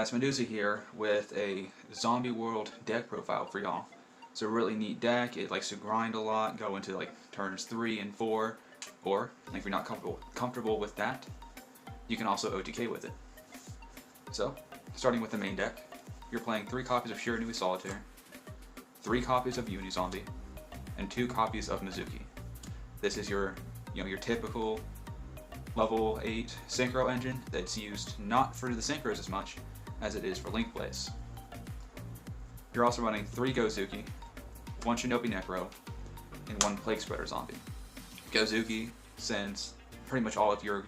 guys, Medusa here with a Zombie World deck profile for y'all. It's a really neat deck. It likes to grind a lot, go into like turns 3 and 4, or if you're not comfortable with that, you can also OTK with it. So, starting with the main deck, you're playing 3 copies of Shiranui Solitaire, 3 copies of Unizombie, and 2 copies of Mizuki. This is your typical level 8 synchro engine that's used not for the synchros as much as it is for link plays. You're also running 3 Gozuki, 1 Shinobi Necro, and 1 Plague Spreader Zombie. Gozuki sends pretty much all of your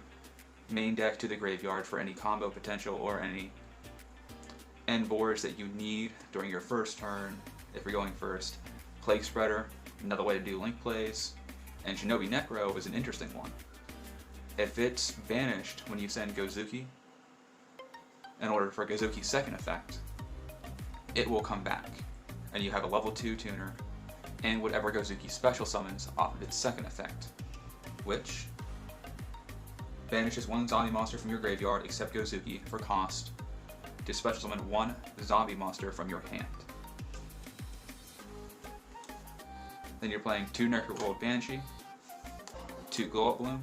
main deck to the graveyard for any combo potential or any end boards that you need during your first turn if you're going first. Plague Spreader, another way to do link plays, and Shinobi Necro is an interesting one. If it's banished when you send Gozuki, in order for Gozuki's second effect, it will come back, and you have a level 2 tuner and whatever Gozuki special summons off of its second effect, which banishes 1 zombie monster from your graveyard except Gozuki for cost to special summon 1 zombie monster from your hand. Then you're playing 2 Necroworld Banshee, 2 Glow Up Bloom,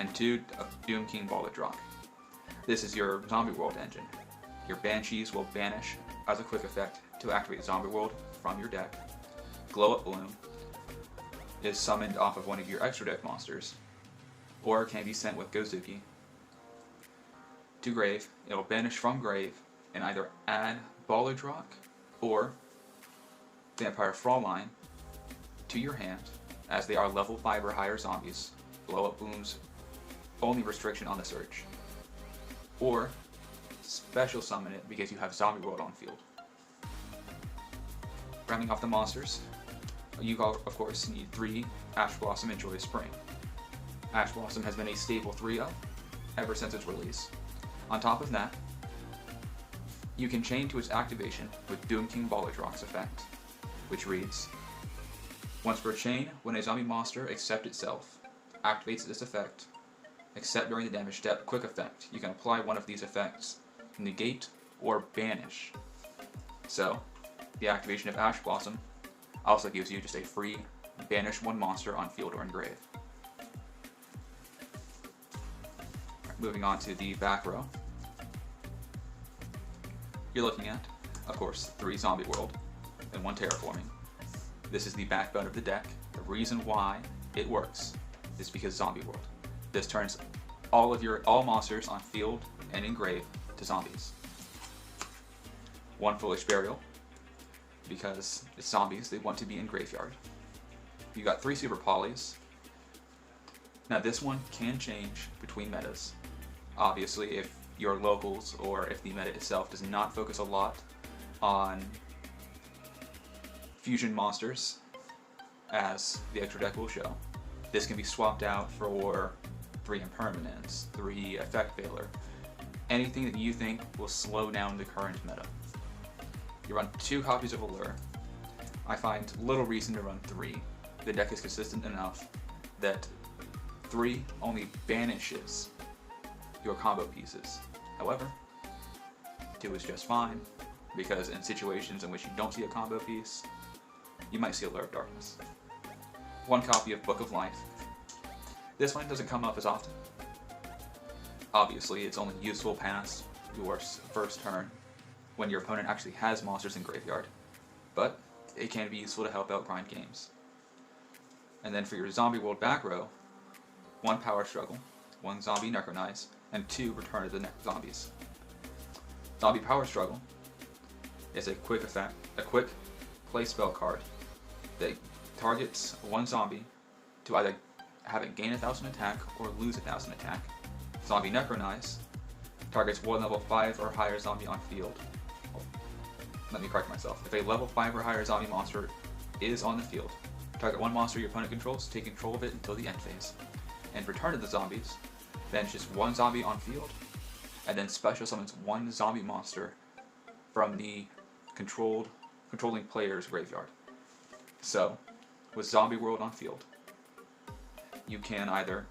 and 2 Doom King Balladrock. This is your Zombie World engine. Your Banshees will banish as a quick effect to activate Zombie World from your deck. Glow Up Bloom is summoned off of one of your extra deck monsters, or can be sent with Gozuki to grave. It will banish from grave and either add Balladrock or Vampire Fraulein to your hand, as they are level 5 or higher zombies. Glow Up Bloom's only restriction on the search. Or special summon it because you have Zombie World on field. Rounding off the monsters, you of course need 3 Ash Blossom and Joyous Spring. Ash Blossom has been a stable 3-0 ever since its release. On top of that, you can chain to its activation with Doom King Balladrock's effect, which reads, once per chain, when a zombie monster except itself activates this effect, except during the damage step quick effect, you can apply one of these effects, negate or banish. So, the activation of Ash Blossom also gives you just a free banish 1 monster on field or in grave. Moving on to the back row, you're looking at, of course, 3 Zombie World and 1 Terraforming. This is the backbone of the deck. The reason why it works is because Zombie World. This turns all monsters on field and in grave to zombies. 1 Foolish Burial, because it's zombies, they want to be in graveyard. You got 3 Super Polys. Now this one can change between metas. Obviously, if your locals or if the meta itself does not focus a lot on fusion monsters, as the extra deck will show, this can be swapped out for 3 Impermanence, 3 Effect Veiler, anything that you think will slow down the current meta. You run 2 copies of Allure. I find little reason to run 3. The deck is consistent enough that 3 only banishes your combo pieces. However, 2 is just fine, because in situations in which you don't see a combo piece, you might see Allure of Darkness. 1 copy of Book of Life. This one doesn't come up as often. Obviously, it's only useful past your first turn when your opponent actually has monsters in graveyard, but it can be useful to help out grind games. And then for your Zombie World back row, 1 Power Struggle, 1 Zombie Necronize, and 2 Return of the Zombies. Zombie Power Struggle is a quick play spell card that targets 1 zombie to either have it gain 1,000 attack or lose 1,000 attack. Zombie Necronize targets 1 level 5 or higher zombie on field. Let me correct myself. If a level 5 or higher zombie monster is on the field, target 1 monster your opponent controls, take control of it until the end phase. And Return of the Zombies banishes 1 zombie on field, and then special summons 1 zombie monster from the controlling player's graveyard. So, with Zombie World on field, you can either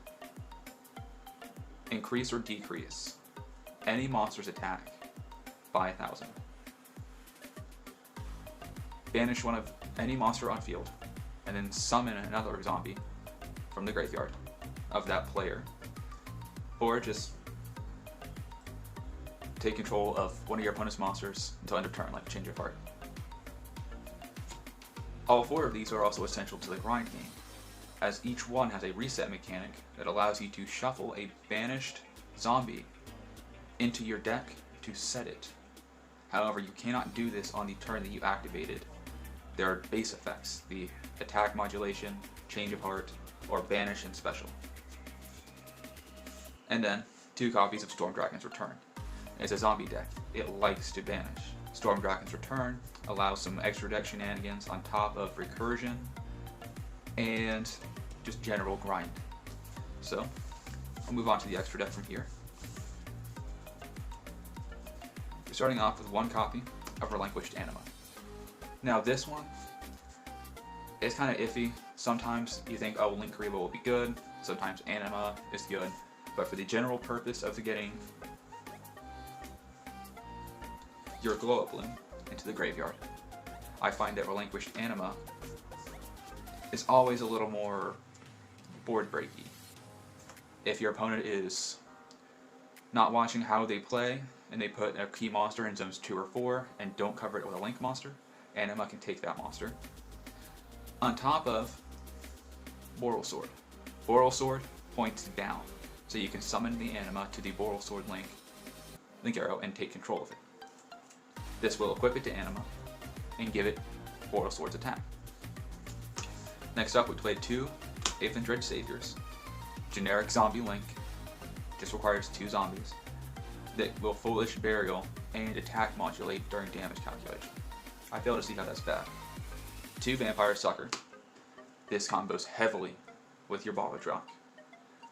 increase or decrease any monster's attack by 1,000. Banish one of any monster on field, and then summon another zombie from the graveyard of that player. Or just take control of one of your opponent's monsters until end of turn, like Change of Heart. All 4 of these are also essential to the grind game, as each one has a reset mechanic that allows you to shuffle a banished zombie into your deck to set it. However, you cannot do this on the turn that you activated their base effects, the attack modulation, Change of Heart, or banish and special. And then 2 copies of Storm Dragon's Return. It's a zombie deck. It likes to banish. Storm Dragon's Return allows some extra deck shenanigans on top of recursion and just general grind. So, I'll move on to the extra deck from here. We're starting off with 1 copy of Relinquished Anima. Now this one is kind of iffy. Sometimes you think, oh, Link Kariba will be good. Sometimes Anima is good. But for the general purpose of getting your Glow Up Bloom into the graveyard, I find that Relinquished Anima is always a little more board breaky. If your opponent is not watching how they play and they put a key monster in zones 2 or 4 and don't cover it with a Link monster, Anima can take that monster. On top of Boral Sword. Boral Sword points down, so you can summon the Anima to the Boral Sword Link Arrow and take control of it. This will equip it to Anima and give it Boral Sword's attack. Next up, we played 2 Eighth and Dredge Saviors. Generic Zombie Link, just requires 2 zombies that will Foolish Burial and attack modulate during damage calculation. I fail to see how that's bad. 2 Vampire Sucker. This combos heavily with your Ballage Rock.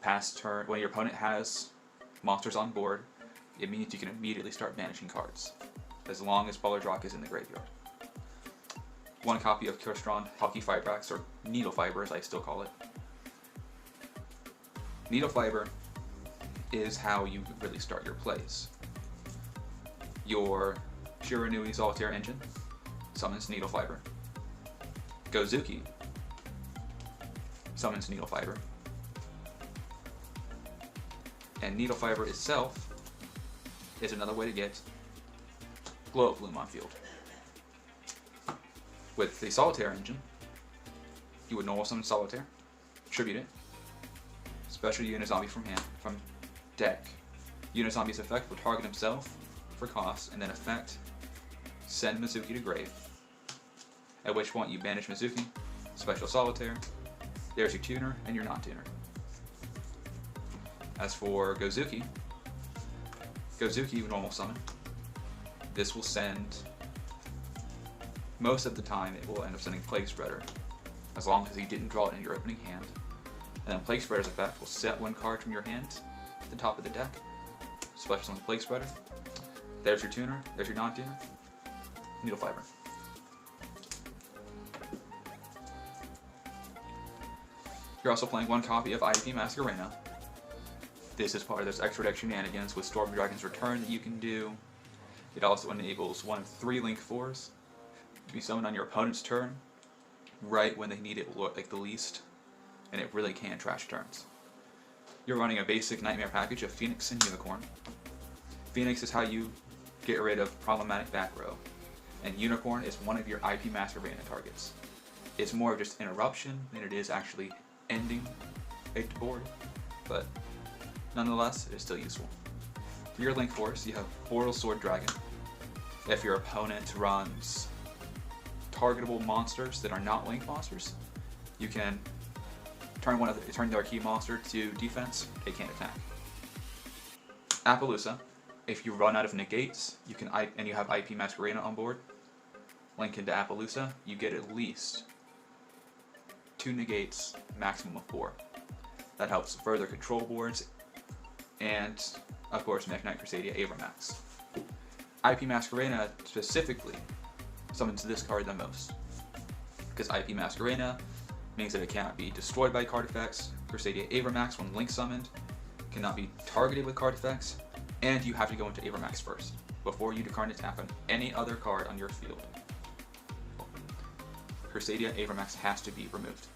Past turn, when your opponent has monsters on board, it means you can immediately start banishing cards, as long as Ballage Rock is in the graveyard. 1 copy of Kirstron Hulky Fibrax, or Needle Fiber as I still call it. Needle Fiber is how you really start your plays. Your Shiranui Solitaire Engine summons Needle Fiber. Gozuki summons Needle Fiber. And Needle Fiber itself is another way to get Glow Up Bloom on field. With the Solitaire Engine, you would normal summon Solitaire, tribute it, special Unizombie from deck. Unizombie's effect will target himself for cost, and then effect send Mizuki to grave. At which point you banish Mizuki, special Solitaire, there's your tuner and your non-tuner. As for Gozuki you normal summon. This will send, most of the time it will end up sending Plague Spreader, as long as you didn't draw it in your opening hand. And then Plague Spreader's effect will set 1 card from your hand at the top of the deck, special summon Plague Spreader, there's your tuner, there's your non-tuner, Needle Fiber. You're also playing 1 copy of IP Masquerena. This is part of those extra deck shenanigans with Storm Dragon's Return that you can do. It also enables 1 of 3 Link 4s to be summoned on your opponent's turn, right when they need it like the least, and it really can trash turns. You're running a basic Nightmare package of Phoenix and Unicorn. Phoenix is how you get rid of problematic back row, and Unicorn is one of your IP Masquerena targets. It's more of just interruption than it is actually ending a board, but nonetheless, it is still useful. For your Link Force, you have Boral Sword Dragon. If your opponent runs targetable monsters that are not Link monsters, you can turn their key monster to defense, they can't attack. Appaloosa, if you run out of negates, and you have IP Masquerena on board, link into Appaloosa, you get at least 2 negates, maximum of 4. That helps further control boards, and of course Mech Knight Crusadia Avramax. IP Masquerena specifically summons this card the most, because IP Masquerena means that it cannot be destroyed by card effects, Crusadia Avramax when link summoned cannot be targeted with card effects, and you have to go into Avramax first. before you decline to tap on any other card on your field. Crusadia Avramax has to be removed.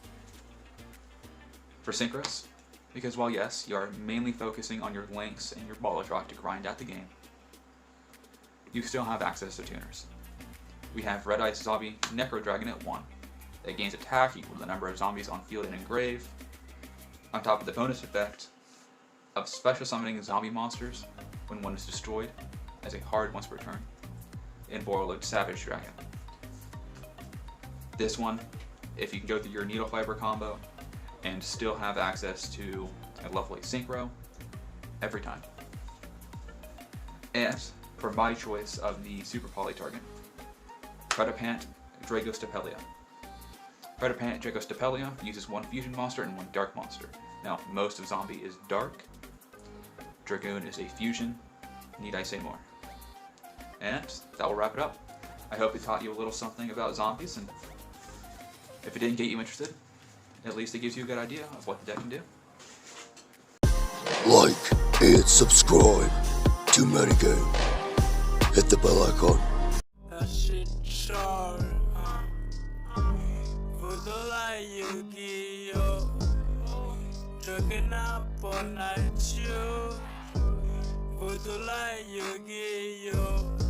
For Synchros, because while yes, you are mainly focusing on your Lynx and your Balladrock to grind out the game, you still have access to tuners. We have Red Ice Zombie Necro Dragon at 1. That gains attack equal to the number of zombies on field and in grave, on top of the bonus effect of special summoning zombie monsters when one is destroyed as a hard once per turn, and Borreload Savage Dragon. This one, if you can go through your Needle Fiber combo and still have access to a level 8 Synchro every time. And for my choice of the Super Poly target, Predapant Dragostapelia. Predapant Dragostapelia uses one fusion monster and one dark monster. Now, most of Zombie is dark. Dragoon is a fusion. Need I say more? And that will wrap it up. I hope it taught you a little something about zombies, and if it didn't get you interested, at least it gives you a good idea of what the deck can do. Like and subscribe to Metagame. Hit the bell icon. That shit sharp. Like Yu-Gi-Oh! Looking up all night, you. Like Yu-Gi-Oh!